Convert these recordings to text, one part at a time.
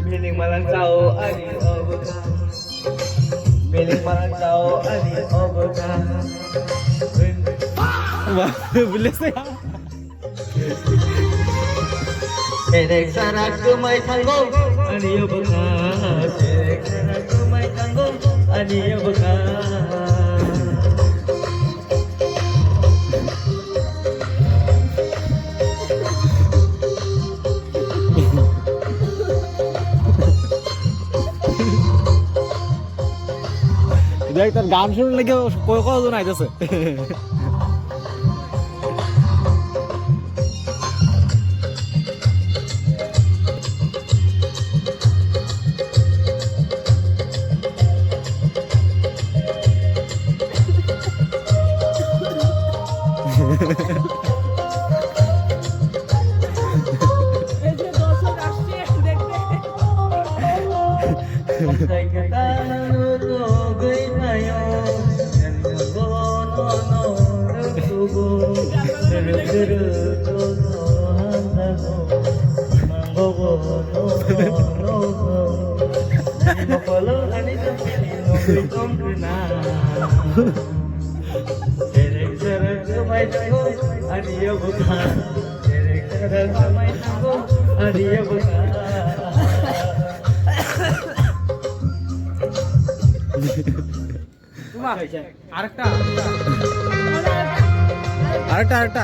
Piling malangsaw ani obuka. Piling malangsaw ani obuka. Wah, bilis ya. Derek sarak kumai tanggo ani obuka. Derek sarak kumai tanggo ani obuka. দেখ তার গান শুনলে কেউ কতজন আইতেছে আরেকটা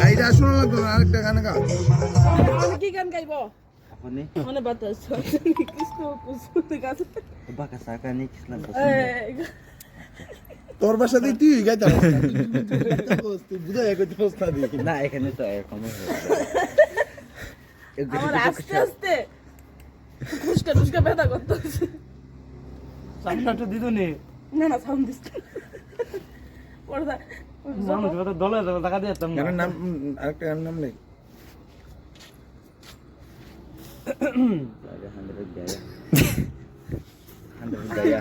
এইটা শোনা লাগতো না আরেকটা গান গা কি গান গাইব Apa nih? মানে বাতাস কৃষ্ণ কুসুম গাছ Baka saka nih kislan তোর বাসাতেই তুই গাইতে তুই বুঝাই কইতে পারছ না দি না এখানে তো এরকম আমার আস্তে আস্তে ফুসকা ব্যথা করতেছে সামনেটা দিদু নে না সাউন্ড দিচ্ছে পড়দা মানুষ কত দলে টাকা দিয়ে যেতাম গানের নাম আরেকটা গানের নাম নেই ada 100 gaya 100 gaya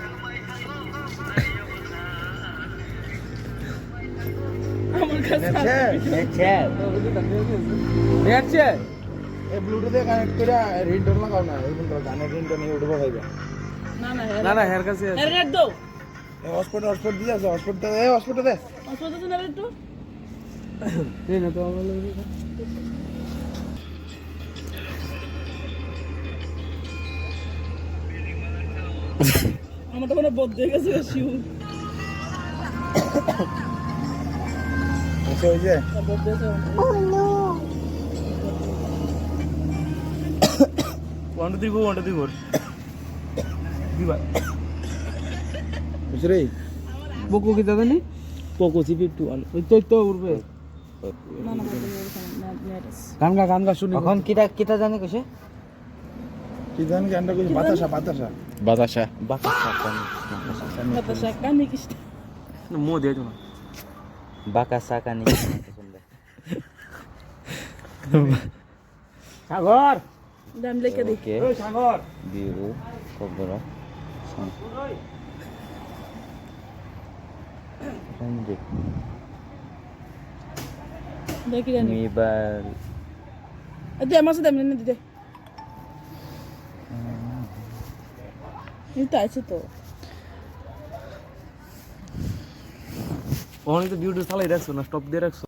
আমার কাছে ngechat দেখছে এই ব্লুটুথে কানেক্ট করে রিংটোন লাগাও না এই বন্ধু গানের রিংটোন এই উঠবো ভাইবা না হের কাছে আছে নেট দাও এই হটস্পট দিয়ে আছে হটস্পট দে এই হটস্পট দে অসুবিধা আছে না একটু এই না তো আমার আমার তো কোনো বদ হয়ে গেছে শিউ আচ্ছা ওই যে বদ হয়েছে ওয়ান্টু দিব দিবা বুঝরে পোকো কি দাদা নি পোকো CP2 ওই তো উড়বে না নেট গান গা শুনি এখন কিটা জানে কইছে কি গান গানটা কই বাতাসা বাতাসা baka saka nih বাতাসা কানে কিষ্ট মো দিয়ে দাও baka saka nih সাগর দাম লেখা দেই oke ওই সাগর biru kobra lanjut দেখি জানি mibal দে আমার সাথে আমি দিতে এটা আছে তো ওখানে তো ভিডিও চালাই রাখছো না স্টপ দিয়ে রাখছো